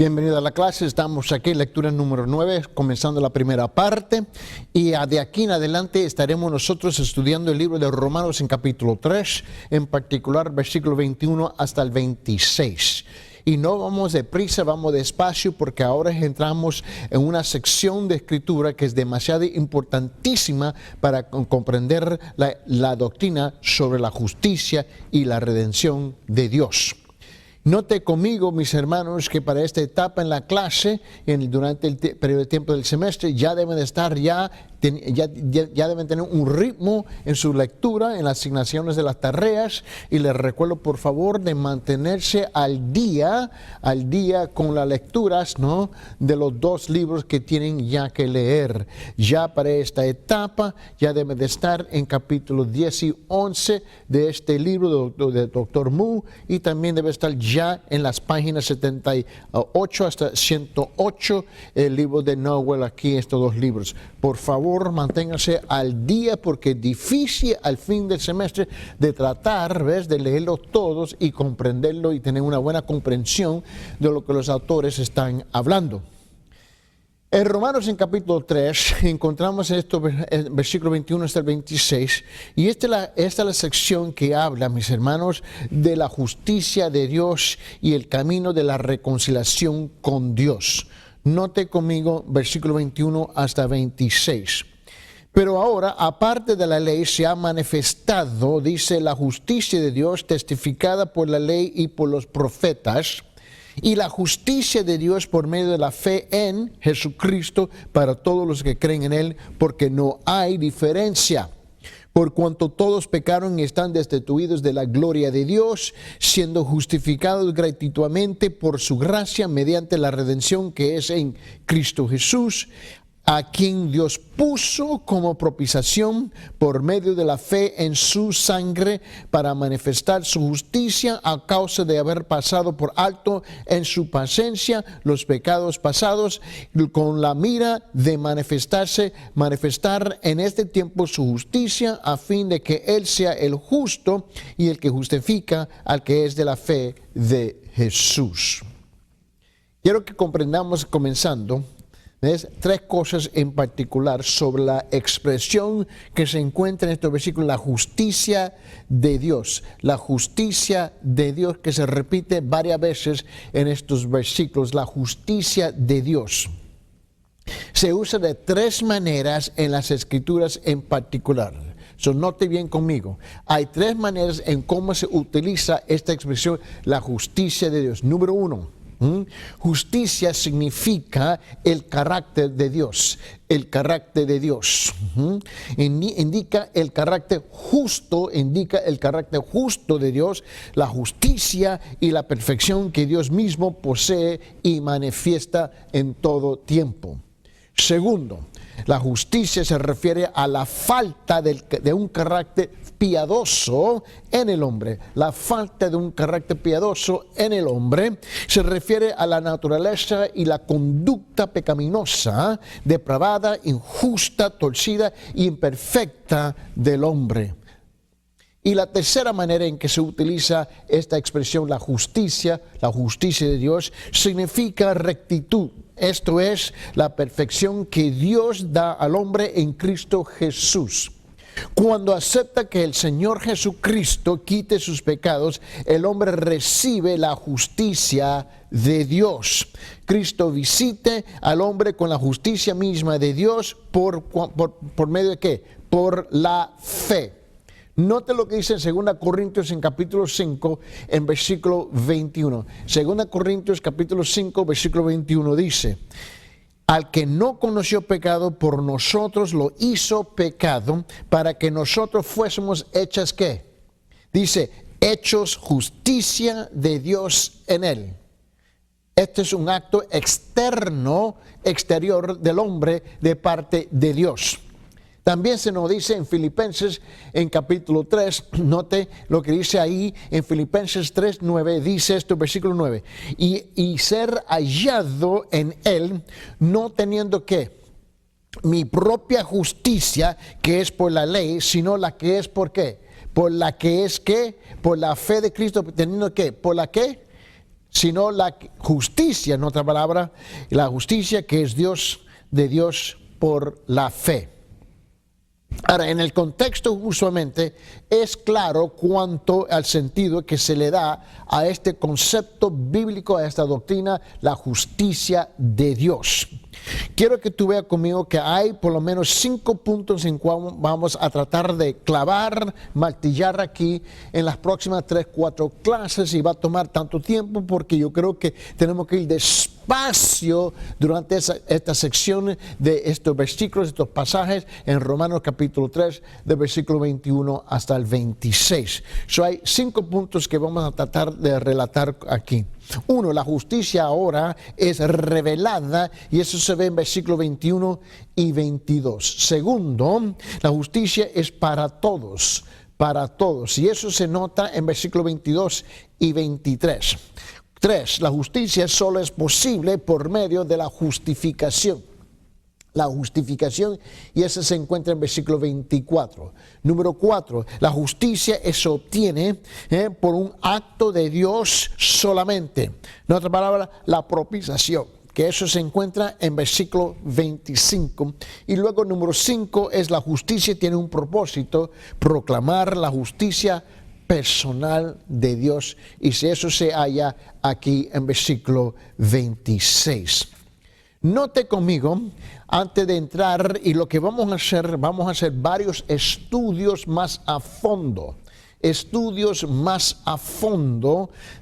Bienvenido a la clase, estamos aquí en lectura número 9, comenzando la primera parte, y de aquí en adelante estaremos nosotros estudiando el libro de Romanos en capítulo 3, en particular versículo 21 hasta el 26. Y no vamos deprisa, vamos despacio, porque ahora entramos en una sección de escritura que es demasiado importantísima para comprender la doctrina sobre la justicia y la redención de Dios. Note conmigo, mis hermanos, que para esta etapa en la clase, durante el periodo de tiempo del semestre, ya deben de estar ya deben tener un ritmo en su lectura, en las asignaciones de las tareas, y les recuerdo por favor de mantenerse al día con las lecturas, ¿no?, de los dos libros que tienen ya que leer. Ya para esta etapa ya deben de estar en capítulos 10 y 11 de este libro de Dr. Moo, y también debe estar ya en las páginas 78 hasta 108 el libro de Noel, aquí estos dos libros. Por favor, manténganse al día, porque es difícil al fin del semestre de tratar, ¿ves?, de leerlos todos y comprenderlo y tener una buena comprensión de lo que los autores están hablando. En Romanos en capítulo 3 encontramos esto, versículo 21 hasta el 26, y esta es la sección que habla, mis hermanos, de la justicia de Dios y el camino de la reconciliación con Dios. Note conmigo versículo 21 hasta 26. Pero ahora, aparte de la ley, se ha manifestado, dice, la justicia de Dios testificada por la ley y por los profetas, y la justicia de Dios por medio de la fe en Jesucristo para todos los que creen en Él, porque no hay diferencia. Por cuanto todos pecaron y están destituidos de la gloria de Dios, siendo justificados gratuitamente por su gracia mediante la redención que es en Cristo Jesús, a quien Dios puso como propiciación por medio de la fe en su sangre para manifestar su justicia a causa de haber pasado por alto en su paciencia los pecados pasados, con la mira de manifestar en este tiempo su justicia, a fin de que Él sea el justo y el que justifica al que es de la fe de Jesús. Quiero que comprendamos, comenzando, ¿ves?, tres cosas en particular sobre la expresión que se encuentra en estos versículos, la justicia de Dios. La justicia de Dios, que se repite varias veces en estos versículos, la justicia de Dios. Se usa de tres maneras en las Escrituras en particular. Note bien conmigo. Hay tres maneras en cómo se utiliza esta expresión, la justicia de Dios. Número uno, justicia significa el carácter de Dios. El carácter de Dios indica el carácter justo, de Dios, la justicia y la perfección que Dios mismo posee y manifiesta en todo tiempo. Segundo, la justicia se refiere a la falta de un carácter piadoso en el hombre. La falta de un carácter piadoso en el hombre se refiere a la naturaleza y la conducta pecaminosa, depravada, injusta, torcida e imperfecta del hombre. Y la tercera manera en que se utiliza esta expresión, la justicia de Dios, significa rectitud. Esto es la perfección que Dios da al hombre en Cristo Jesús. Cuando acepta que el Señor Jesucristo quite sus pecados, el hombre recibe la justicia de Dios. Cristo visite al hombre con la justicia misma de Dios por medio de ¿qué? Por la fe. Note lo que dice en 2 Corintios en capítulo 5, en versículo 21. 2 Corintios capítulo 5, versículo 21 dice: al que no conoció pecado, por nosotros lo hizo pecado, para que nosotros fuésemos hechas, ¿qué? Dice, hechos justicia de Dios en él. Este es un acto exterior del hombre de parte de Dios. También se nos dice en Filipenses en capítulo 3, note lo que dice ahí en Filipenses 3, 9, dice esto, versículo 9, y ser hallado en él, no teniendo que mi propia justicia, que es por la ley, sino la que es por qué, por la que es que, por la fe de Cristo, teniendo que, por la que, sino la justicia, en otra palabra, la justicia que es de Dios por la fe. Ahora, en el contexto usualmente es claro cuanto al sentido que se le da a este concepto bíblico, a esta doctrina, la justicia de Dios. Quiero que tú veas conmigo que hay por lo menos 5 puntos en cual vamos a tratar de clavar, martillar aquí en las próximas 3-4 clases, y va a tomar tanto tiempo porque yo creo que tenemos que ir despacio durante esta sección de estos versículos, estos pasajes en Romanos capítulo 3, del versículo 21 hasta el 26. Hay 5 puntos que vamos a tratar de relatar aquí. 1, la justicia ahora es revelada, y eso se ve en versículo 21 y 22. Segundo, la justicia es para todos, y eso se nota en versículo 22 y 23. 3, la justicia solo es posible por medio de la justificación. La justificación, y eso se encuentra en versículo 24. Número 4, la justicia se obtiene por un acto de Dios solamente. En otra palabra, la propiciación, que eso se encuentra en versículo 25. Y luego número 5 es la justicia tiene un propósito, proclamar la justicia personal de Dios, y si eso se halla aquí en versículo 26. Note conmigo, antes de entrar, y lo que vamos a hacer varios estudios más a fondo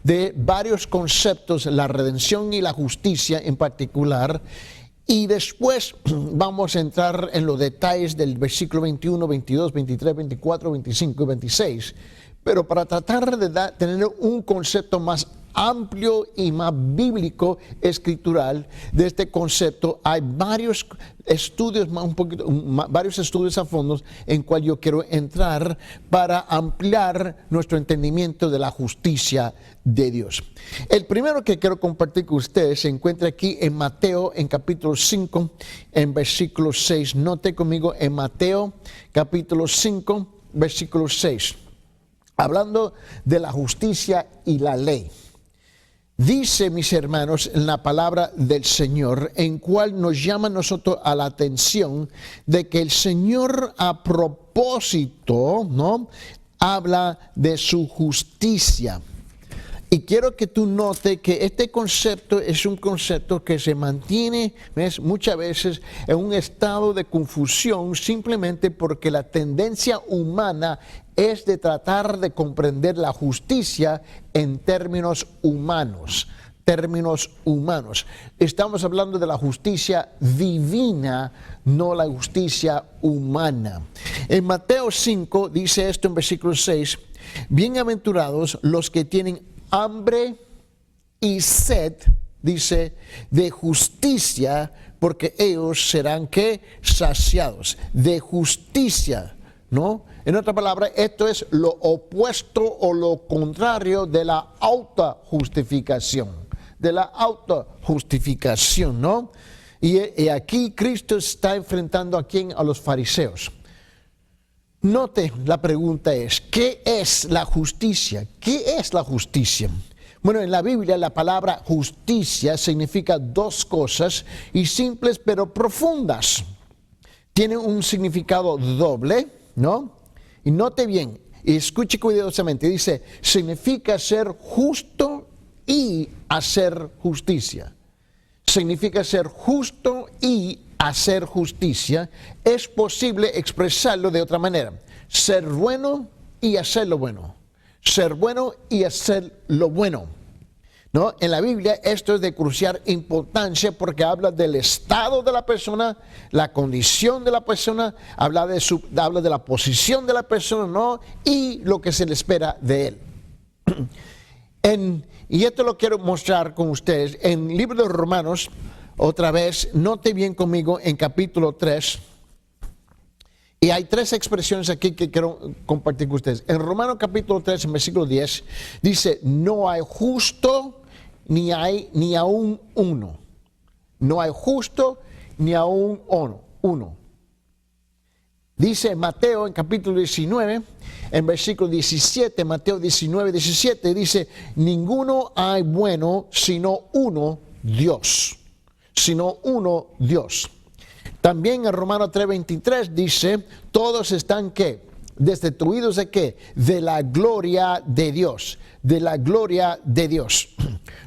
de varios conceptos, la redención y la justicia en particular, y después vamos a entrar en los detalles del versículo 21, 22, 23, 24, 25 y 26, pero para tratar de tener un concepto más amplio y más bíblico escritural de este concepto, hay varios estudios varios estudios a fondo en cual yo quiero entrar para ampliar nuestro entendimiento de la justicia de Dios. El primero que quiero compartir con ustedes se encuentra aquí en Mateo, en capítulo 5, en versículo 6. Note conmigo en Mateo capítulo 5, versículo 6, hablando de la justicia y la ley. Dice, mis hermanos, en la palabra del Señor, en cual nos llama a nosotros a la atención de que el Señor a propósito, ¿no?, habla de su justicia. Y quiero que tú notes que este concepto es un concepto que se mantiene, ¿ves?, muchas veces en un estado de confusión, simplemente porque la tendencia humana es de tratar de comprender la justicia en términos humanos. Estamos hablando de la justicia divina, no la justicia humana. En Mateo 5 dice esto en versículo 6, bienaventurados los que tienen hambre y sed, dice, de justicia, porque ellos serán, ¿qué?, saciados. De justicia, ¿no? En otra palabra, esto es lo opuesto o lo contrario de la autojustificación. ¿No? Y aquí Cristo está enfrentando a quién, a los fariseos. Note, la pregunta es, ¿qué es la justicia? ¿Qué es la justicia? Bueno, en la Biblia la palabra justicia significa 2 cosas, y simples pero profundas. Tiene un significado doble, ¿no? Y note bien, y escuche cuidadosamente, dice, significa ser justo y hacer justicia. Significa ser justo y hacer justicia. Es posible expresarlo de otra manera. Ser bueno y hacer lo bueno. Ser bueno y hacer lo bueno. ¿No? En la Biblia esto es de crucial importancia porque habla del estado de la persona, la condición de la persona, habla de la posición de la persona, ¿no?, y lo que se le espera de él. Y esto lo quiero mostrar con ustedes en el libro de Romanos, otra vez, note bien conmigo en capítulo 3, y hay 3 expresiones aquí que quiero compartir con ustedes. En Romanos capítulo 3, en versículo 10, dice, no hay justo ni aún uno. No hay justo ni aún uno. Dice Mateo en capítulo 19, en versículo 17, Mateo 19, 17, dice, ninguno hay bueno sino uno, Dios. Sino uno, Dios. También en Romanos 3, 23 dice, todos están ¿qué? Destituidos de ¿qué? De la gloria de Dios. De la gloria de Dios.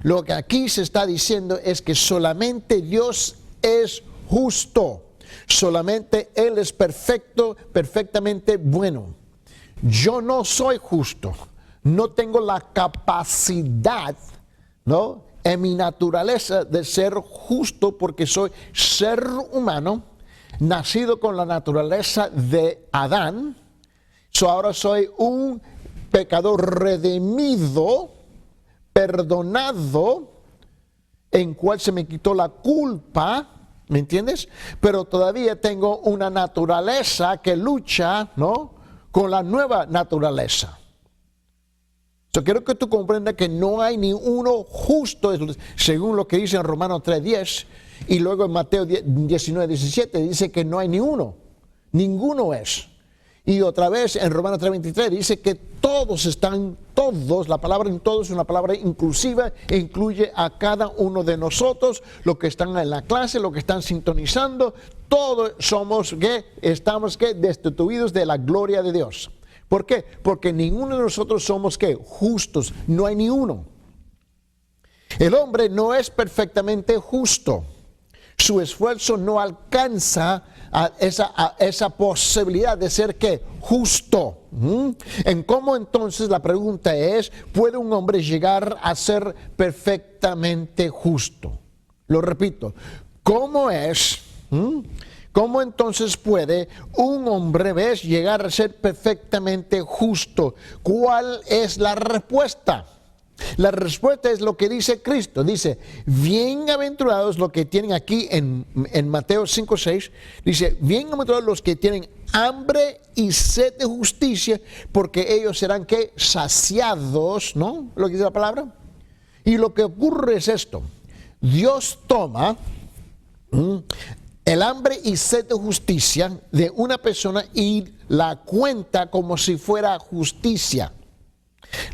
Lo que aquí se está diciendo es que solamente Dios es justo. Solamente Él es perfecto, perfectamente bueno. Yo no soy justo. No tengo la capacidad, ¿no?, en mi naturaleza de ser justo, porque soy ser humano, nacido con la naturaleza de Adán. Ahora soy un pecador redimido, perdonado, en cual se me quitó la culpa, ¿me entiendes? Pero todavía tengo una naturaleza que lucha, ¿no?, con la nueva naturaleza. Yo quiero que tú comprendas que no hay ni uno justo, según lo que dice en Romanos 3:10, y luego en Mateo 19:17 dice que no hay ni uno, ninguno es. Y otra vez en Romanos 3:23 dice que todos están, todos, la palabra en todos es una palabra inclusiva e incluye a cada uno de nosotros, los que están en la clase, los que están sintonizando, todos somos, ¿qué? Estamos, ¿qué? Destituidos de la gloria de Dios. ¿Por qué? Porque ninguno de nosotros somos, ¿qué? Justos, no hay ni uno. El hombre no es perfectamente justo. Su esfuerzo no alcanza a esa posibilidad de ser ¿qué? Justo. En cómo entonces la pregunta es, ¿puede un hombre llegar a ser perfectamente justo? Lo repito, ¿cómo es? ¿Cómo entonces puede un hombre, ves, llegar a ser perfectamente justo? ¿Cuál es la respuesta? La respuesta es lo que dice Cristo. Dice, bienaventurados los que tienen aquí en Mateo 5:6, dice, bienaventurados los que tienen hambre y sed de justicia, porque ellos serán ¿qué? Saciados, ¿no? Lo que dice la palabra. Y lo que ocurre es esto. Dios toma el hambre y sed de justicia de una persona y la cuenta como si fuera justicia.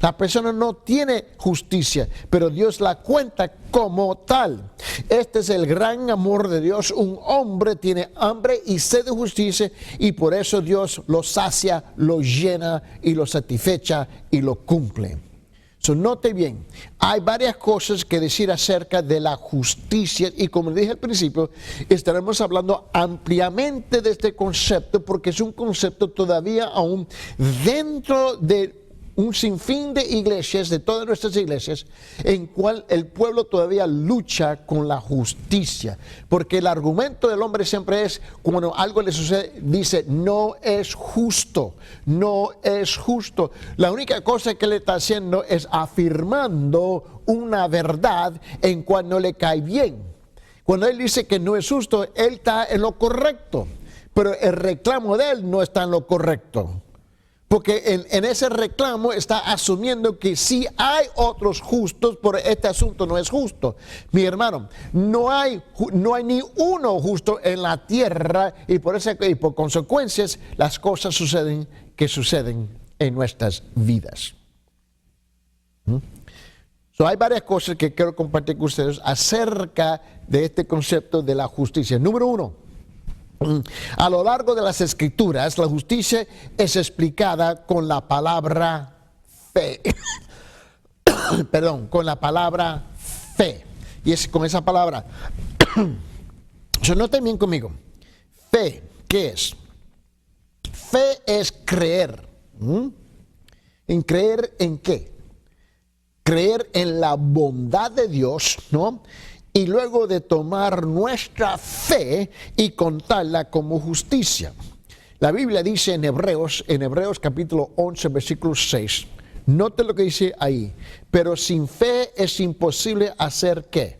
La persona no tiene justicia, pero Dios la cuenta como tal. Este es el gran amor de Dios. Un hombre tiene hambre y sed de justicia y por eso Dios lo sacia, lo llena y lo satisfecha y lo cumple. Note bien, hay varias cosas que decir acerca de la justicia y como dije al principio, estaremos hablando ampliamente de este concepto porque es un concepto todavía aún dentro de un sinfín de iglesias, de todas nuestras iglesias, en cual el pueblo todavía lucha con la justicia. Porque el argumento del hombre siempre es, cuando algo le sucede, dice, no es justo, no es justo. La única cosa que le está haciendo es afirmando una verdad en cual no le cae bien. Cuando él dice que no es justo, él está en lo correcto, pero el reclamo de él no está en lo correcto. Porque en ese reclamo está asumiendo que sí hay otros justos, pero este asunto no es justo. Mi hermano, no hay ni uno justo en la tierra y por consecuencias las cosas suceden en nuestras vidas. Hay varias cosas que quiero compartir con ustedes acerca de este concepto de la justicia. Número uno. A lo largo de las Escrituras, la justicia es explicada con la palabra fe. Perdón, con la palabra fe. Y es con esa palabra. Noten bien conmigo. Fe, ¿qué es? Fe es creer. ¿En creer en qué? Creer en la bondad de Dios, ¿no? Y luego de tomar nuestra fe y contarla como justicia. La Biblia dice en Hebreos capítulo 11, versículo 6. Note lo que dice ahí. Pero sin fe es imposible hacer ¿qué?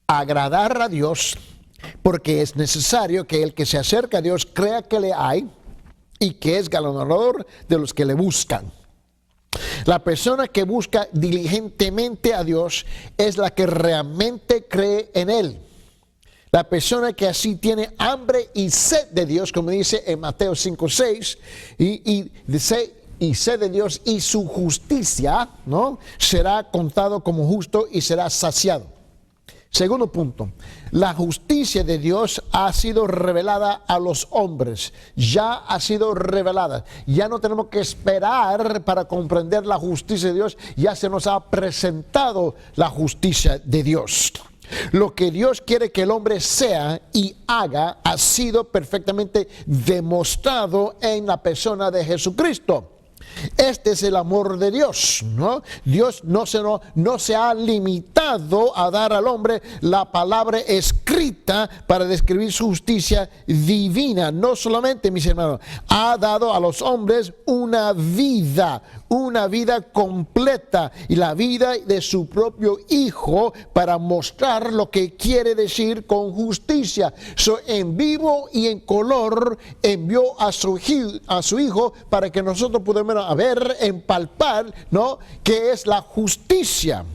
Agradar a Dios, porque es necesario que el que se acerca a Dios crea que le hay y que es galardonador de los que le buscan. La persona que busca diligentemente a Dios es la que realmente cree en Él. La persona que así tiene hambre y sed de Dios, como dice en Mateo 5:6, y sed de Dios y su justicia, ¿no?, será contado como justo y será saciado. Segundo punto, la justicia de Dios ha sido revelada a los hombres, ya ha sido revelada. Ya no tenemos que esperar para comprender la justicia de Dios, ya se nos ha presentado la justicia de Dios. Lo que Dios quiere que el hombre sea y haga ha sido perfectamente demostrado en la persona de Jesucristo. Este es el amor de Dios, ¿no? Dios no se ha limitado a dar al hombre la palabra escrita para describir su justicia divina. No solamente, mis hermanos, ha dado a los hombres una vida completa, y la vida de su propio Hijo, para mostrar lo que quiere decir con justicia. En vivo y en color envió a su Hijo para que nosotros podamos ver, empalpar, ¿no?, qué es la justicia.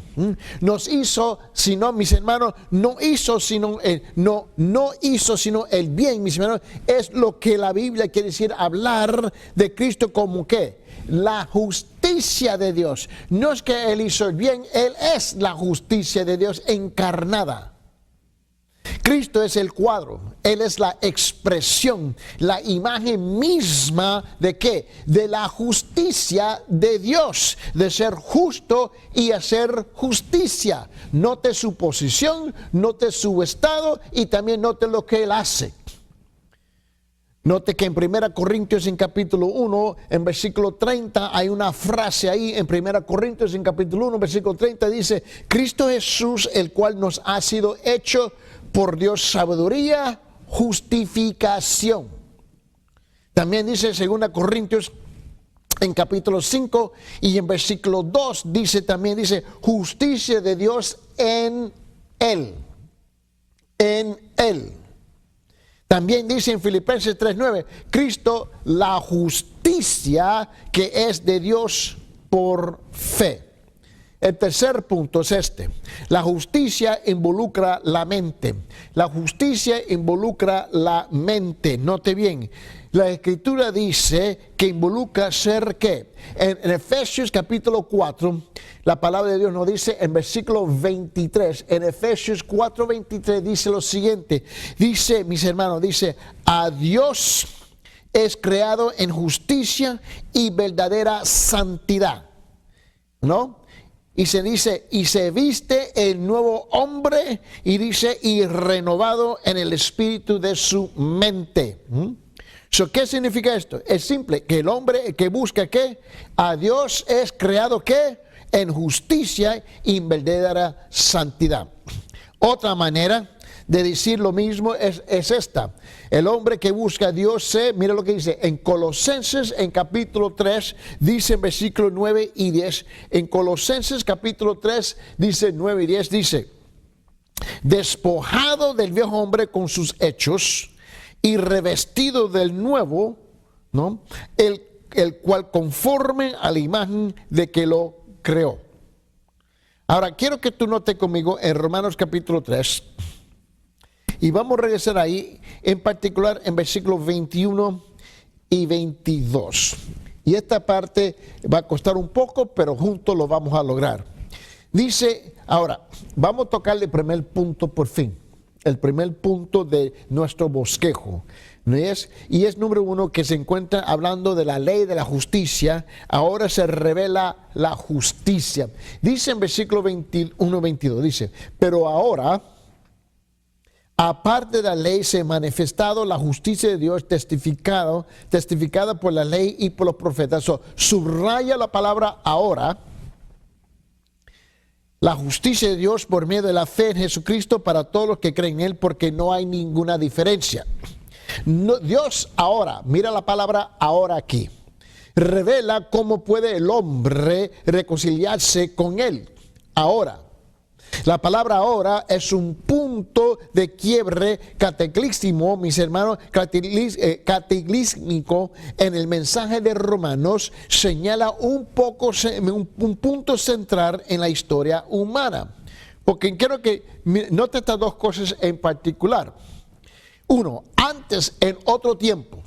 Nos hizo, sino, mis hermanos, no hizo sino el bien, mis hermanos. Es lo que la Biblia quiere decir, hablar de Cristo como ¿qué? La justicia de Dios. No es que Él hizo el bien, Él es la justicia de Dios encarnada. Cristo es el cuadro, Él es la expresión, la imagen misma ¿de qué? De la justicia de Dios, de ser justo y hacer justicia. Note su posición, note su estado y también note lo que Él hace. Note que en 1 Corintios en capítulo 1, en versículo 30, hay una frase ahí en 1 Corintios en capítulo 1, versículo 30, dice: Cristo Jesús, el cual nos ha sido hecho por Dios sabiduría, justificación. También dice 2 Corintios en capítulo 5 y en versículo 2 dice justicia de Dios en Él. En Él. También dice en Filipenses 3:9, Cristo, la justicia que es de Dios por fe. El tercer punto es este: la justicia involucra la mente. La justicia involucra la mente. Note bien, la Escritura dice que involucra ser ¿qué? En Efesios capítulo 4, la palabra de Dios nos dice en versículo 23, en Efesios 4:23 dice lo siguiente, dice, mis hermanos, dice: a Dios es creado en justicia y verdadera santidad, ¿no? Y se dice, y se viste el nuevo hombre, y dice, y renovado en el espíritu de su mente. ¿Qué significa esto? Es simple, que el hombre que busca ¿qué? A Dios es creado ¿qué? En justicia y en verdadera santidad. Otra manera de decir lo mismo es esta: el hombre que busca a Dios mira lo que dice en Colosenses en capítulo 3, dice en versículos 9 y 10, en Colosenses capítulo 3 dice 9 y 10, dice: despojado del viejo hombre con sus hechos y revestido del nuevo, ¿no? el cual conforme a la imagen de que lo creó. Ahora quiero que tú notes conmigo en Romanos capítulo 3, y vamos a regresar ahí, en particular en versículos 21 y 22. Y esta parte va a costar un poco, pero juntos lo vamos a lograr. Dice, ahora, vamos a tocar el primer punto por fin. El primer punto de nuestro bosquejo. Y es número 1, que se encuentra hablando de la ley de la justicia. Ahora se revela la justicia. Dice en versículo 21-22, dice: pero ahora, aparte de la ley, se ha manifestado la justicia de Dios testificada por la ley y por los profetas. Subraya la palabra ahora. La justicia de Dios por medio de la fe en Jesucristo para todos los que creen en Él, porque no hay ninguna diferencia. Dios ahora, mira la palabra ahora aquí, revela cómo puede el hombre reconciliarse con Él. Ahora. La palabra ahora es un punto de quiebre cataclísmico, mis hermanos, cataclísmico en el mensaje de Romanos. Señala un punto central en la historia humana. porque quiero que note estas dos cosas en particular. Uno, antes, en otro tiempo,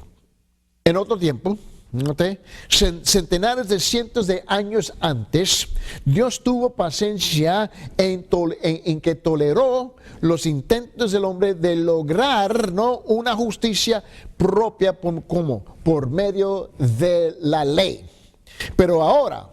¿noté? Centenares de cientos de años antes, Dios tuvo paciencia en que toleró los intentos del hombre de lograr, ¿no?, una justicia propia por medio de la ley. Pero ahora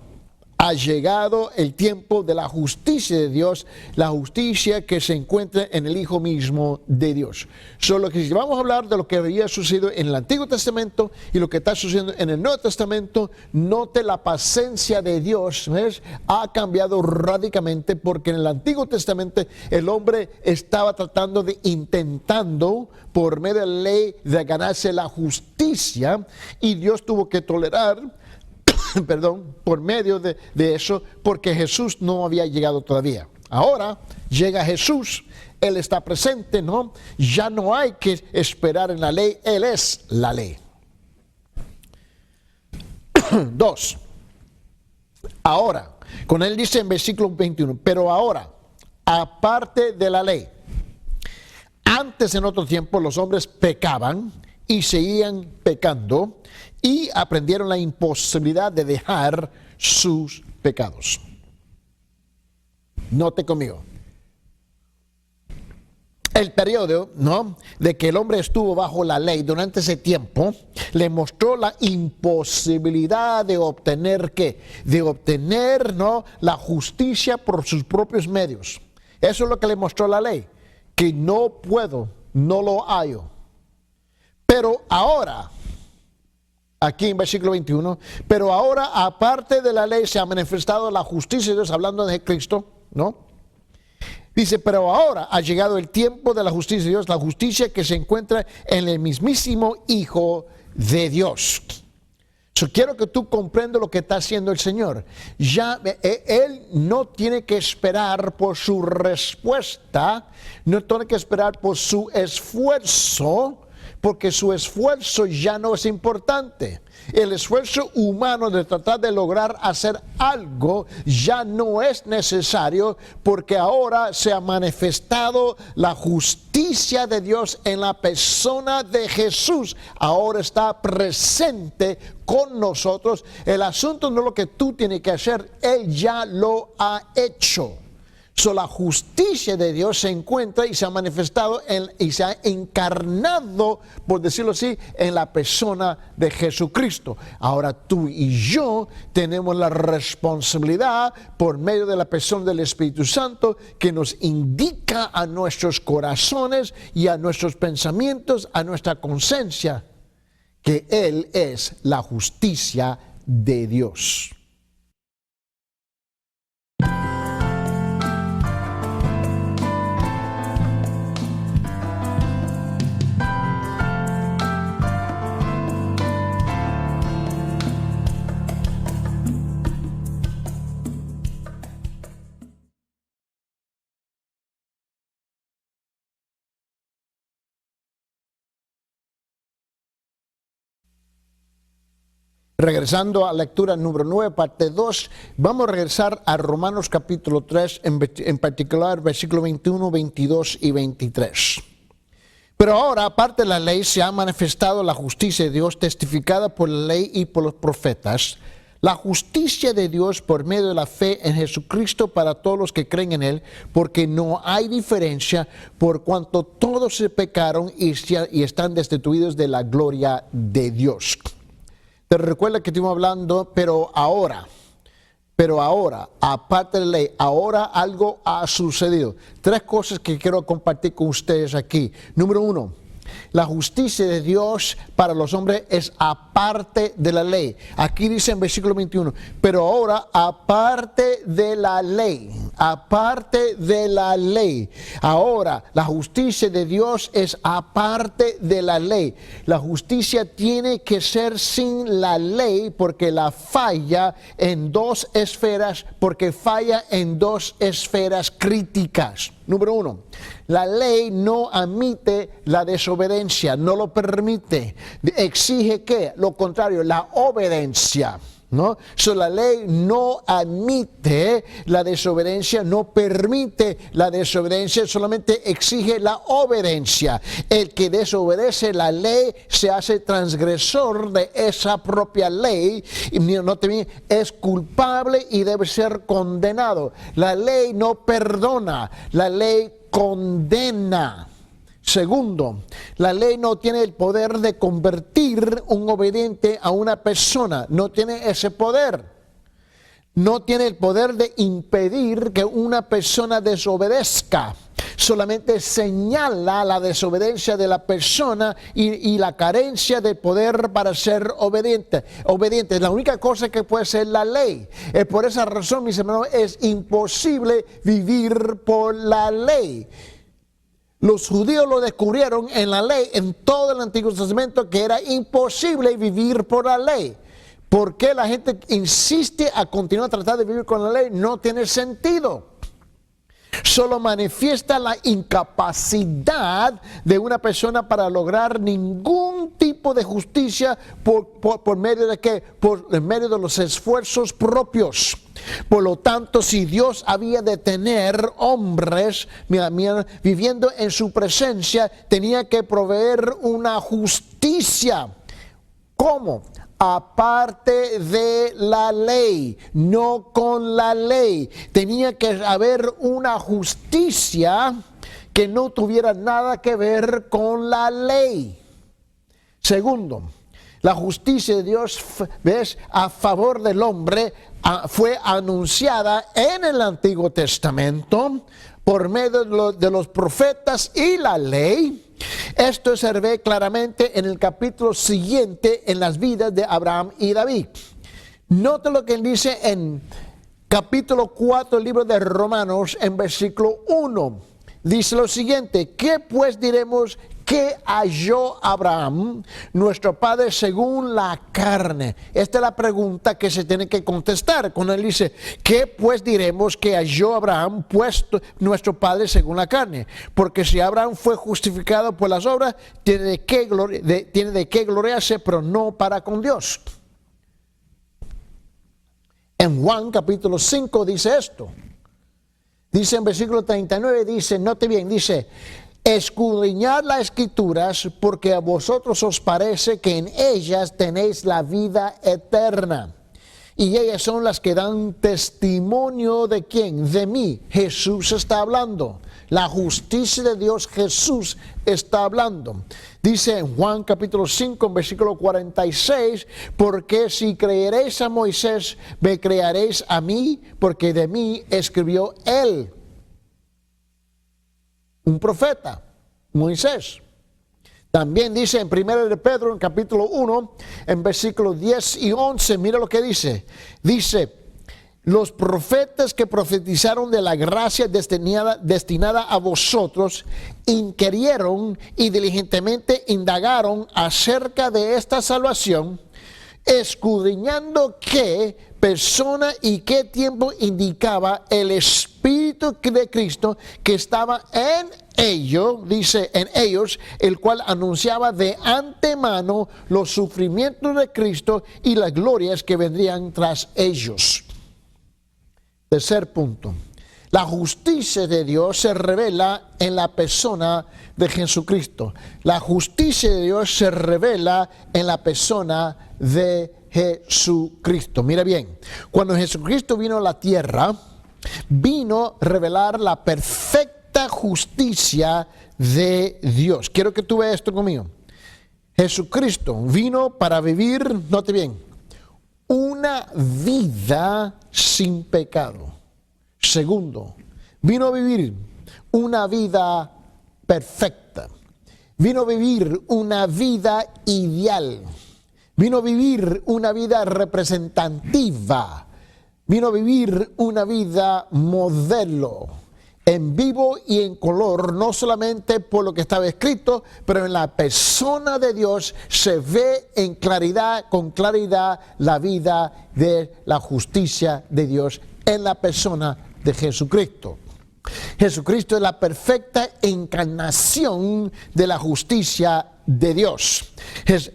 ha llegado el tiempo de la justicia de Dios, la justicia que se encuentra en el Hijo mismo de Dios. Solo que si vamos a hablar de lo que había sucedido en el Antiguo Testamento y lo que está sucediendo en el Nuevo Testamento, note la paciencia de Dios, ¿ves?, ha cambiado radicalmente, porque en el Antiguo Testamento el hombre estaba intentando por medio de la ley de ganarse la justicia, y Dios tuvo que tolerar por medio de eso, porque Jesús no había llegado todavía. Ahora llega Jesús, Él está presente, ¿no? Ya no hay que esperar en la ley, Él es la ley. 2. Ahora, con Él dice en versículo 21, pero ahora, aparte de la ley, antes en otro tiempo los hombres pecaban y seguían pecando, y aprendieron la imposibilidad de dejar sus pecados. Note conmigo. El periodo, ¿no?, de que el hombre estuvo bajo la ley durante ese tiempo, le mostró la imposibilidad de obtener, ¿qué?, de obtener, ¿no?, la justicia por sus propios medios. Eso es lo que le mostró la ley, que no puedo, no lo hallo. Pero ahora, aquí en versículo 21, pero ahora aparte de la ley se ha manifestado la justicia de Dios, hablando de Cristo, ¿no? Dice, pero ahora ha llegado el tiempo de la justicia de Dios, la justicia que se encuentra en el mismísimo Hijo de Dios. Quiero que tú comprendas lo que está haciendo el Señor. Ya Él no tiene que esperar por su respuesta, no tiene que esperar por su esfuerzo, porque su esfuerzo ya no es importante. El esfuerzo humano de tratar de lograr hacer algo ya no es necesario, porque ahora se ha manifestado la justicia de Dios en la persona de Jesús. Ahora está presente con nosotros. El asunto no es lo que tú tienes que hacer, Él ya lo ha hecho. La justicia de Dios se encuentra y se ha manifestado y se ha encarnado, por decirlo así, en la persona de Jesucristo. Ahora tú y yo tenemos la responsabilidad, por medio de la persona del Espíritu Santo, que nos indica a nuestros corazones y a nuestros pensamientos, a nuestra conciencia, que Él es la justicia de Dios. Regresando a lectura número 9, parte 2, vamos a regresar a Romanos capítulo 3, en particular versículos 21, 22 y 23. Pero ahora, aparte de la ley, se ha manifestado la justicia de Dios, testificada por la ley y por los profetas, la justicia de Dios por medio de la fe en Jesucristo para todos los que creen en Él, porque no hay diferencia, por cuanto todos se pecaron y están destituidos de la gloria de Dios. Te recuerda que estuvimos hablando, pero ahora, aparte de la ley, ahora algo ha sucedido. 3 cosas que quiero compartir con ustedes aquí. Número 1, la justicia de Dios para los hombres es aparte de la ley. Aquí dice en versículo 21, pero ahora aparte de la ley, ahora la justicia de Dios es aparte de la ley. La justicia tiene que ser sin la ley, porque la falla en 2 esferas, críticas. Número 1, la ley no admite la desobediencia, no lo permite. Exige que, lo contrario, la obediencia. ¿no? La ley no admite la desobediencia, no permite la desobediencia, solamente exige la obediencia. El que desobedece la ley se hace transgresor de esa propia ley, y es culpable y debe ser condenado. La ley no perdona, la ley condena. Segundo, la ley no tiene el poder de convertir un obediente a una persona, no tiene ese poder. No tiene el poder de impedir que una persona desobedezca. Solamente señala la desobediencia de la persona y la carencia de poder para ser obediente. La única cosa que puede ser la ley. Por esa razón, mis hermanos, es imposible vivir por la ley. Los judíos lo descubrieron en la ley, en todo el Antiguo Testamento, que era imposible vivir por la ley. ¿Por qué la gente insiste a continuar a tratar de vivir con la ley? No tiene sentido. Solo manifiesta la incapacidad de una persona para lograr ningún tipo de justicia por medio de ¿qué? Por medio de los esfuerzos propios. Por lo tanto, si Dios había de tener hombres viviendo en su presencia, tenía que proveer una justicia. ¿Cómo? Aparte de la ley, no con la ley. Tenía que haber una justicia que no tuviera nada que ver con la ley. Segundo, la justicia de Dios, ¿ves?, a favor del hombre fue anunciada en el Antiguo Testamento por medio de los profetas y la ley. Esto se ve claramente en el capítulo siguiente en las vidas de Abraham y David. Note lo que él dice en capítulo 4 del libro de Romanos, en versículo 1. Dice lo siguiente: ¿qué pues diremos que halló Abraham, nuestro padre, según la carne? Esta es la pregunta que se tiene que contestar cuando él dice: ¿qué pues diremos que halló Abraham, pues nuestro padre, según la carne? Porque si Abraham fue justificado por las obras, tiene de qué gloriarse, pero no para con Dios. En Juan capítulo 5 dice esto. Dice en versículo 39, dice, note bien, dice: escudriñad las escrituras, porque a vosotros os parece que en ellas tenéis la vida eterna. Y ellas son las que dan testimonio ¿de quién? De mí. Jesús está hablando. La justicia de Dios, Jesús está hablando. Dice en Juan capítulo 5, en versículo 46, porque si creeréis a Moisés, me creeréis a mí, porque de mí escribió él. Un profeta, Moisés. También dice en 1 de Pedro, en capítulo 1, en versículos 10 y 11, mira lo que dice. Dice: los profetas que profetizaron de la gracia destinada a vosotros, inquirieron y diligentemente indagaron acerca de esta salvación, escudriñando qué persona y qué tiempo indicaba el Espíritu de Cristo que estaba en ellos, dice en ellos, el cual anunciaba de antemano los sufrimientos de Cristo y las glorias que vendrían tras ellos. Tercer punto: la justicia de Dios se revela en la persona de Jesucristo. La justicia de Dios se revela en la persona de Jesucristo. Mira bien, cuando Jesucristo vino a la tierra, vino a revelar la perfecta justicia de Dios. Quiero que tú veas esto conmigo. Jesucristo vino para vivir, note bien, una vida sin pecado. Segundo, vino a vivir una vida perfecta. Vino a vivir una vida ideal. Vino a vivir una vida representativa. Vino a vivir una vida modelo, en vivo y en color, no solamente por lo que estaba escrito, pero en la persona de Dios se ve en claridad, con claridad, la vida de la justicia de Dios en la persona de Jesucristo. Jesucristo es la perfecta encarnación de la justicia de Dios.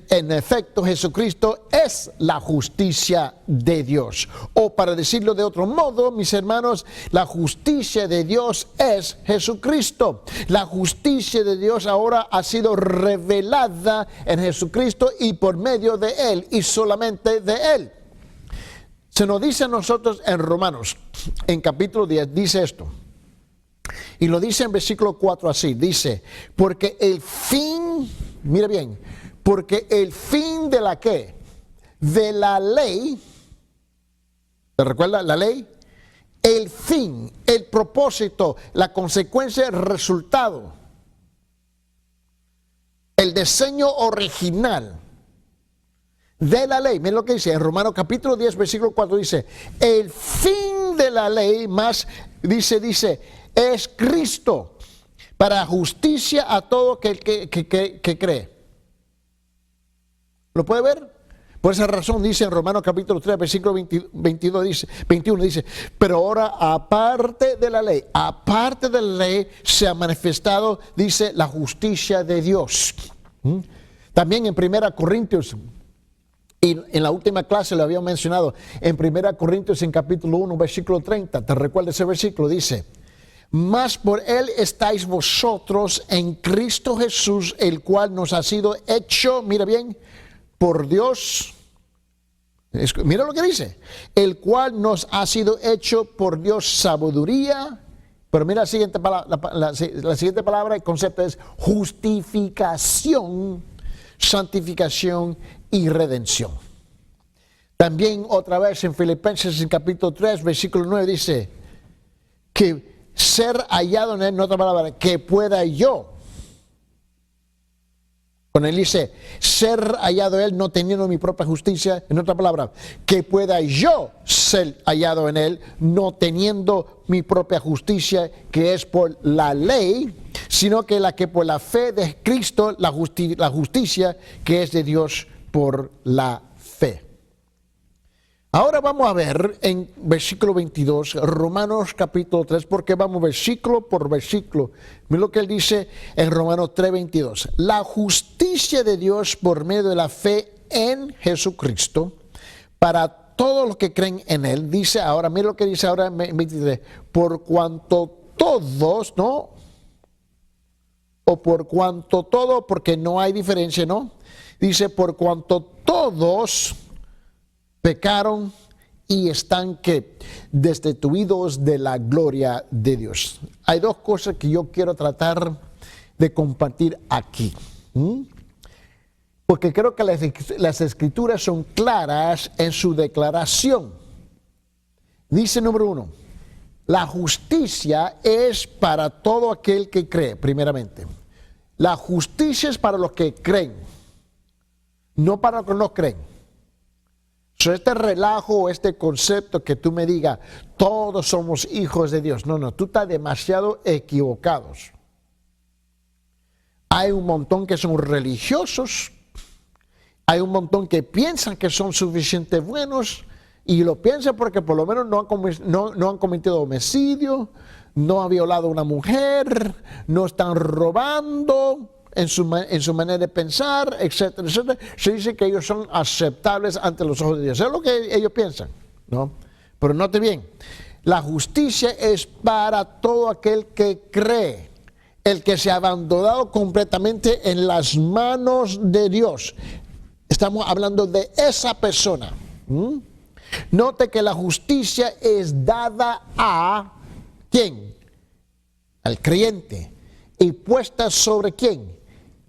En efecto, Jesucristo es la justicia de Dios. O para decirlo de otro modo, mis hermanos, la justicia de Dios es Jesucristo. La justicia de Dios ahora ha sido revelada en Jesucristo y por medio de Él y solamente de Él. Se nos dice a nosotros en Romanos, en capítulo 10, dice esto. Y lo dice en versículo 4 así, dice, porque el fin, mira bien, porque el fin de la ¿qué? De la ley, ¿te recuerda la ley? El fin, el propósito, la consecuencia, el resultado, el diseño original de la ley. Miren lo que dice en Romanos capítulo 10, versículo 4, dice, el fin de la ley más, dice, es Cristo para justicia a todo que cree. ¿Lo puede ver? Por esa razón dice en Romanos capítulo 3, versículo 21 dice, pero ahora aparte de la ley se ha manifestado, dice, la justicia de Dios. También en 1 Corintios, y en la última clase lo había mencionado, en 1 Corintios en capítulo 1, versículo 30, ¿te recuerdas ese versículo? Dice, mas por Él estáis vosotros en Cristo Jesús, el cual nos ha sido hecho, mira bien, por Dios. Mira lo que dice, el cual nos ha sido hecho por Dios sabiduría. Pero mira la siguiente palabra, el concepto es justificación, santificación y redención. También otra vez en Filipenses en capítulo 3, versículo 9 dice que ser hallado en él, en otra palabra, que pueda yo. Cuando él dice ser hallado él, no teniendo mi propia justicia, en otra palabra, que pueda yo ser hallado en él, no teniendo mi propia justicia, que es por la ley, sino que la que por la fe de Cristo, la justicia que es de Dios por la fe. Ahora vamos a ver en versículo 22, Romanos capítulo 3, porque vamos versículo por versículo. Mira lo que él dice en Romanos 3, 22. La justicia de Dios por medio de la fe en Jesucristo, para todos los que creen en Él, dice ahora, mira lo que dice ahora en 23, por cuanto todos, ¿no? O por cuanto todo, porque no hay diferencia, ¿no? Dice, por cuanto todos pecaron y están que destituidos de la gloria de Dios. Hay dos cosas que yo quiero tratar de compartir aquí. Porque creo que las escrituras son claras en su declaración. Dice número 1, la justicia es para todo aquel que cree, primeramente. La justicia es para los que creen, no para los que no creen. Este relajo, este concepto que tú me digas, todos somos hijos de Dios. No, tú estás demasiado equivocados. Hay un montón que son religiosos, hay un montón que piensan que son suficientemente buenos y lo piensan porque por lo menos no han cometido homicidio, no han violado a una mujer, no están robando. En su manera de pensar, etcétera, etcétera, se dice que ellos son aceptables ante los ojos de Dios. Eso es lo que ellos piensan, ¿no? Pero note bien, la justicia es para todo aquel que cree, el que se ha abandonado completamente en las manos de Dios. Estamos hablando de esa persona. Note que la justicia es dada a ¿quién? Al creyente. ¿Y puesta sobre quién?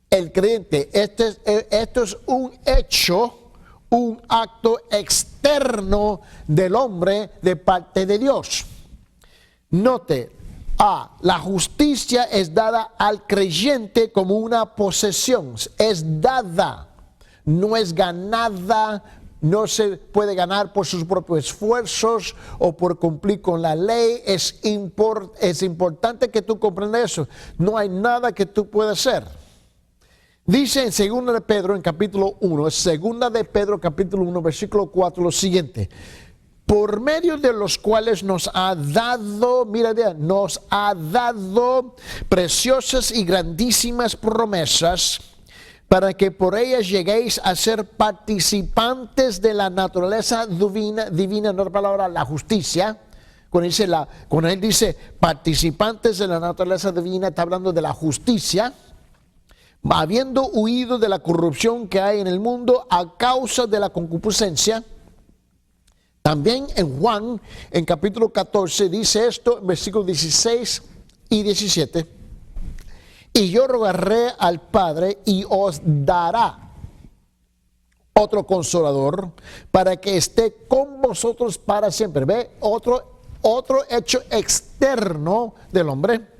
El creyente. Esto es un hecho, un acto externo del hombre de parte de Dios. Note, la justicia es dada al creyente como una posesión. Es dada, no es ganada, no se puede ganar por sus propios esfuerzos o por cumplir con la ley. Es importante que tú comprendas eso. No hay nada que tú puedas hacer. Dice en 2 de Pedro, en capítulo 1, 2 de Pedro, capítulo 1, versículo 4, lo siguiente. por medio de los cuales nos ha dado, mira, nos ha dado preciosas y grandísimas promesas, para que por ellas lleguéis a ser participantes de la naturaleza divina, no la palabra la justicia. Cuando él dice participantes de la naturaleza divina, está hablando de la justicia, habiendo huido de la corrupción que hay en el mundo a causa de la concupiscencia. También en Juan, en capítulo 14, dice esto, en versículos 16 y 17. Y yo rogaré al Padre y os dará otro consolador para que esté con vosotros para siempre. ¿Ve? Otro hecho externo del hombre.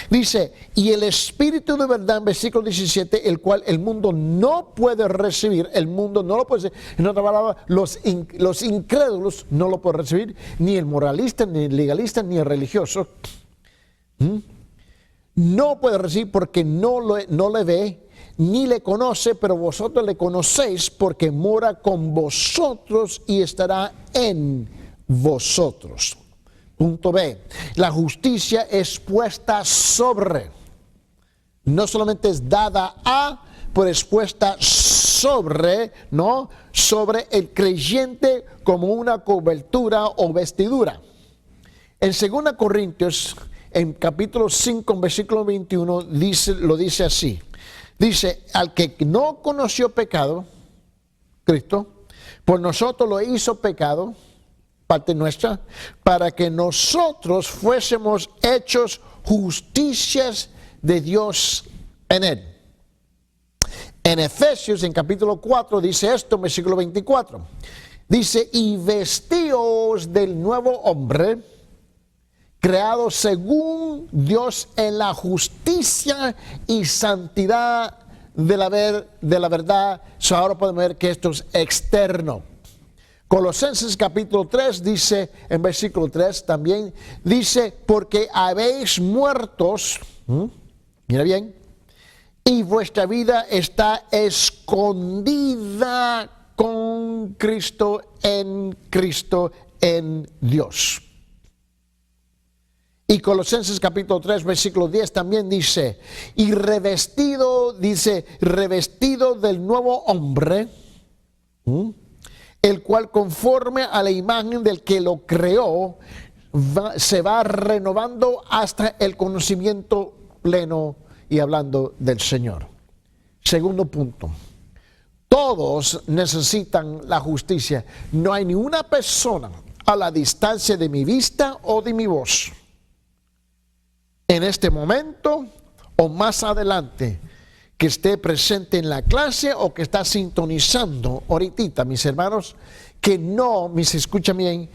Dice, y el Espíritu de verdad, en versículo 17, el cual el mundo no puede recibir, el mundo no lo puede recibir, en otra palabra, los incrédulos no lo pueden recibir, ni el moralista, ni el legalista, ni el religioso. No puede recibir porque no le ve, ni le conoce, pero vosotros le conocéis porque mora con vosotros y estará en vosotros. Punto B, la justicia es puesta sobre, no solamente es dada a, pero es puesta sobre, ¿no? Sobre el creyente como una cobertura o vestidura. En 2 Corintios, en capítulo 5, en versículo 21, lo dice así. Dice, al que no conoció pecado, Cristo, por nosotros lo hizo pecado, parte nuestra, para que nosotros fuésemos hechos justicias de Dios en él. En Efesios, en capítulo 4, dice esto, en versículo 24. Dice, y vestíos del nuevo hombre, creado según Dios en la justicia y santidad de la verdad. Ahora podemos ver que esto es externo. Colosenses capítulo 3 dice, en versículo 3 también, dice, porque habéis muertos, mira bien, y vuestra vida está escondida con Cristo en Dios. Y Colosenses capítulo 3, versículo 10 también dice, y revestido del nuevo hombre, el cual conforme a la imagen del que lo creó, se va renovando hasta el conocimiento pleno, y hablando del Señor. Segundo punto, todos necesitan la justicia. No hay ni una persona a la distancia de mi vista o de mi voz, en este momento o más adelante, que esté presente en la clase o que está sintonizando ahorita, mis hermanos, escucha bien,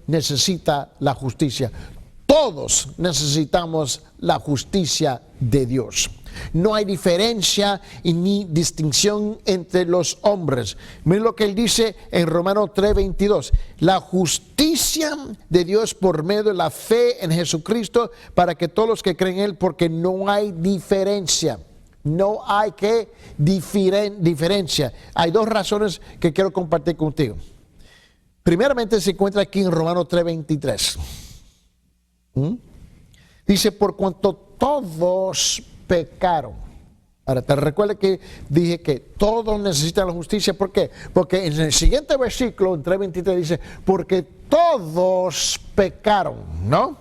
necesita la justicia. Todos necesitamos la justicia de Dios. No hay diferencia y ni distinción entre los hombres. Miren lo que él dice en Romanos 3:22. La justicia de Dios por medio de la fe en Jesucristo para que todos los que creen en él, porque no hay diferencia. No hay diferencia. Hay dos razones que quiero compartir contigo. Primeramente se encuentra aquí en Romanos 3:23. Dice, por cuanto todos pecaron. Ahora, te recuerda que dije que todos necesitan la justicia. ¿Por qué? Porque en el siguiente versículo, en 3:23, dice, porque todos pecaron, ¿no?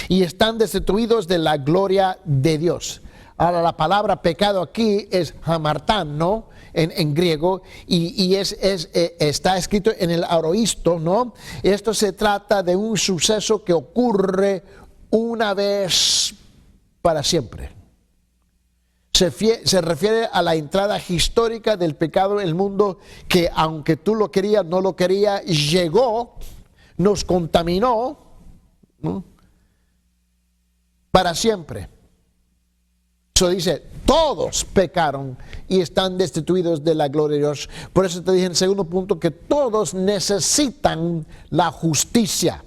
Y están destituidos de la gloria de Dios. Ahora, la palabra pecado aquí es hamartán, ¿no? En griego, y está escrito en el aorist, ¿no? Esto se trata de un suceso que ocurre una vez para siempre. Se refiere a la entrada histórica del pecado en el mundo, que aunque tú lo querías, no lo querías, llegó, nos contaminó, ¿no? Para siempre. Eso dice, todos pecaron y están destituidos de la gloria de Dios. Por eso te dije en el segundo punto que todos necesitan la justicia.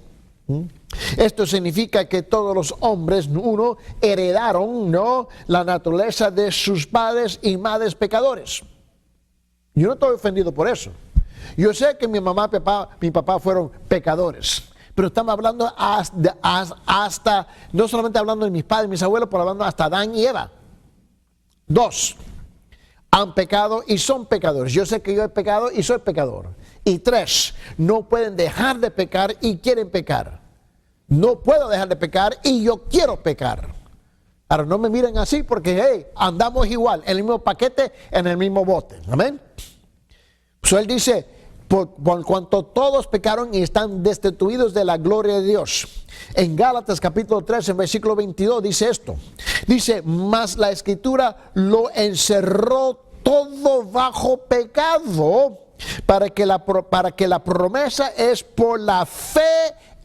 Esto significa que todos los hombres, uno, heredaron, ¿no?, la naturaleza de sus padres y madres pecadores. Yo no estoy ofendido por eso. Yo sé que mi mamá y mi papá fueron pecadores, pero estamos hablando hasta, no solamente hablando de mis padres, mis abuelos, pero hablando hasta Adán y Eva. 2, han pecado y son pecadores. Yo sé que yo he pecado y soy pecador. Y 3, no pueden dejar de pecar y quieren pecar. No puedo dejar de pecar y yo quiero pecar. Ahora no me miren así porque hey, andamos igual, en el mismo paquete, en el mismo bote. Amén. Él dice, por cuanto todos pecaron y están destituidos de la gloria de Dios. En Gálatas capítulo 3, en versículo 22 dice esto. Dice, mas la escritura lo encerró todo bajo pecado, para que la promesa es por la fe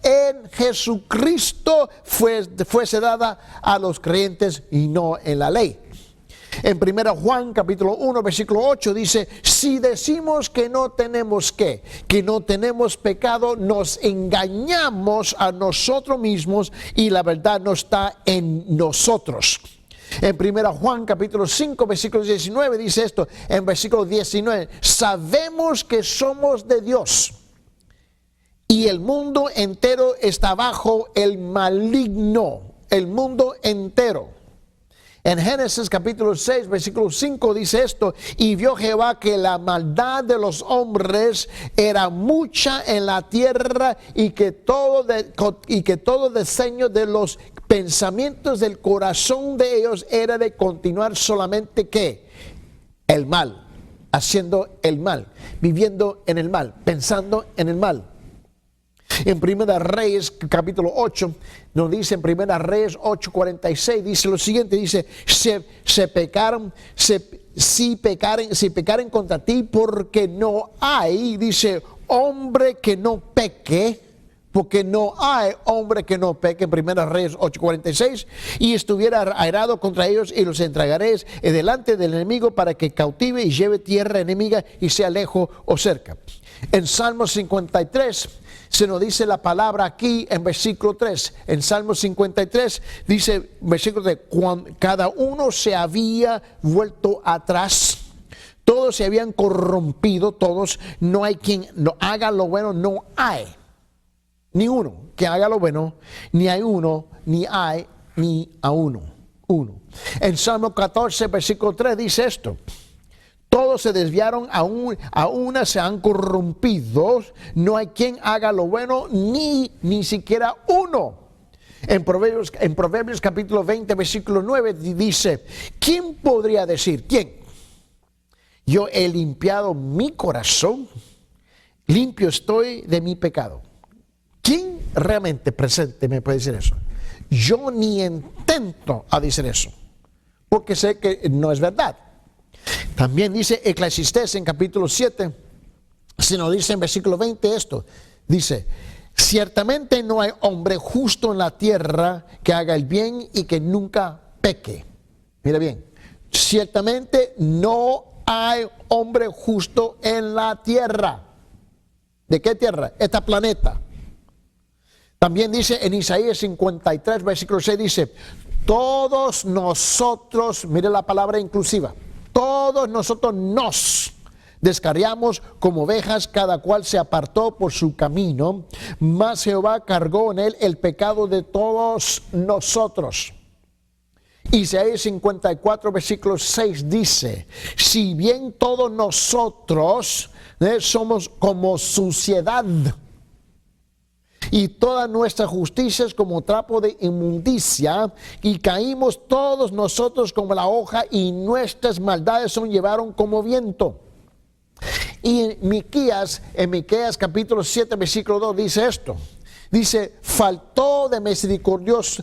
en Jesucristo fuese dada a los creyentes y no en la ley. En 1 Juan capítulo 1 versículo 8 dice, si decimos que no tenemos que no tenemos pecado, nos engañamos a nosotros mismos y la verdad no está en nosotros. En 1 Juan capítulo 5 versículo 19 dice esto, en versículo 19, sabemos que somos de Dios y el mundo entero está bajo el maligno, el mundo entero. En Génesis capítulo 6, versículo 5 dice esto, y vio Jehová que la maldad de los hombres era mucha en la tierra y que todo diseño de los pensamientos del corazón de ellos era de continuar solamente ¿qué? El mal, haciendo el mal, viviendo en el mal, pensando en el mal. En Primera Reyes capítulo 8 nos dice, en Primera Reyes 8:46 dice lo siguiente, dice, si pecaren contra ti, porque no hay, dice, hombre que no peque, porque no hay hombre que no peque, en Primera Reyes 8:46, y estuviera airado contra ellos y los entregaréis delante del enemigo para que cautive y lleve tierra enemiga y sea lejos o cerca. En Salmo 53 se nos dice la palabra aquí en versículo 3. En Salmo 53 dice, versículo 3, cuando cada uno se había vuelto atrás, todos se habían corrompido, todos, no hay quien no haga lo bueno, no hay ni uno que haga lo bueno, ni hay uno, ni hay ni a uno. En Salmo 14 versículo 3 dice esto, todos se desviaron, a una se han corrompido, no hay quien haga lo bueno, ni siquiera uno. En Proverbios capítulo 20, versículo 9 dice, ¿quién podría decir? ¿Quién? Yo he limpiado mi corazón, limpio estoy de mi pecado. ¿Quién realmente presente me puede decir eso? Yo ni intento a decir eso, porque sé que no es verdad. También dice Eclesiastés en capítulo 7, se nos dice en versículo 20 esto, dice, ciertamente no hay hombre justo en la tierra que haga el bien y que nunca peque. Mira bien, ciertamente no hay hombre justo en la tierra. ¿De qué tierra? Este planeta. También dice en Isaías 53, versículo 6, dice, todos nosotros, mire la palabra inclusiva, todos nosotros nos descarriamos como ovejas, cada cual se apartó por su camino, mas Jehová cargó en él el pecado de todos nosotros. Isaías 54, versículo 6 dice, si bien todos nosotros somos como suciedad, y toda nuestra justicia es como trapo de inmundicia, y caímos todos nosotros como la hoja, y nuestras maldades son llevaron como viento. Y en Miqueas capítulo 7 versículo 2 dice esto, dice, faltó el misericordioso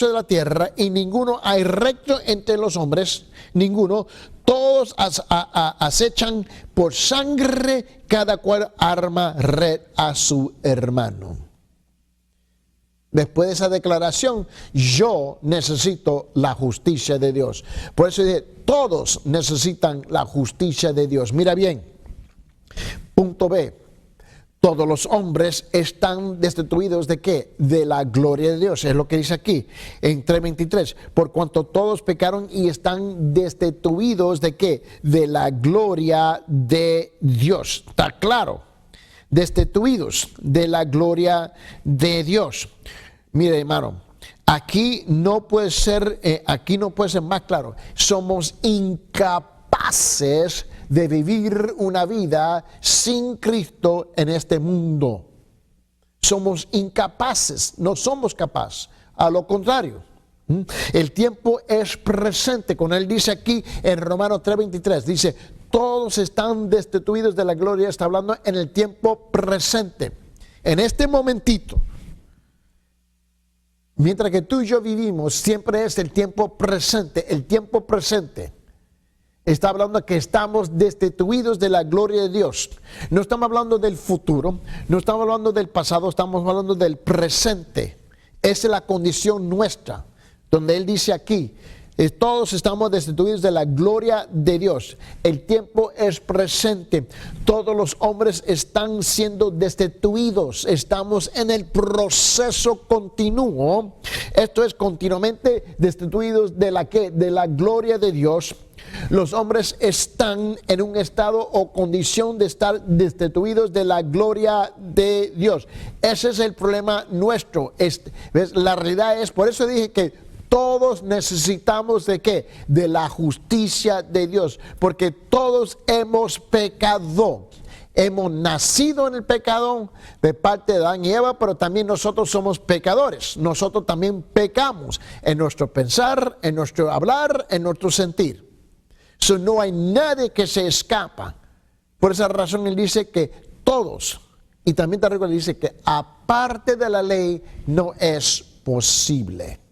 de la tierra, y ninguno hay recto entre los hombres, ninguno, todos acechan por sangre, cada cual arma red a su hermano. Después de esa declaración, yo necesito la justicia de Dios. Por eso dije, todos necesitan la justicia de Dios. Mira bien, punto B, todos los hombres están destituidos ¿de qué? De la gloria de Dios. Es lo que dice aquí en 3:23. Por cuanto todos pecaron y están destituidos ¿de qué? De la gloria de Dios. ¿Está claro? Destituidos de la gloria de Dios. Mire, hermano, aquí no puede ser más claro. Somos incapaces de vivir una vida sin Cristo en este mundo. Somos incapaces, no somos capaces, a lo contrario. El tiempo es presente, cuando él dice aquí en Romanos 3:23, dice, todos están destituidos de la gloria, está hablando en el tiempo presente, en este momentito. Mientras que tú y yo vivimos, siempre es el tiempo presente, el tiempo presente. Está hablando que estamos destituidos de la gloria de Dios. No estamos hablando del futuro, no estamos hablando del pasado, estamos hablando del presente. Esa es la condición nuestra, donde él dice aquí, todos estamos destituidos de la gloria de Dios. El tiempo es presente. Todos los hombres están siendo destituidos. Estamos en el proceso continuo. Esto es continuamente destituidos de la ¿qué? De la gloria de Dios. Los hombres están en un estado o condición de estar destituidos de la gloria de Dios. Ese es el problema nuestro. ¿Ves? La realidad es, por eso dije que todos necesitamos ¿de qué? De la justicia de Dios, porque todos hemos pecado. Hemos nacido en el pecado de parte de Adán y Eva, pero también nosotros somos pecadores. Nosotros también pecamos en nuestro pensar, en nuestro hablar, en nuestro sentir. No hay nadie que se escapa. Por esa razón él dice que todos, y también te recuerdo, dice que aparte de la ley no es posible.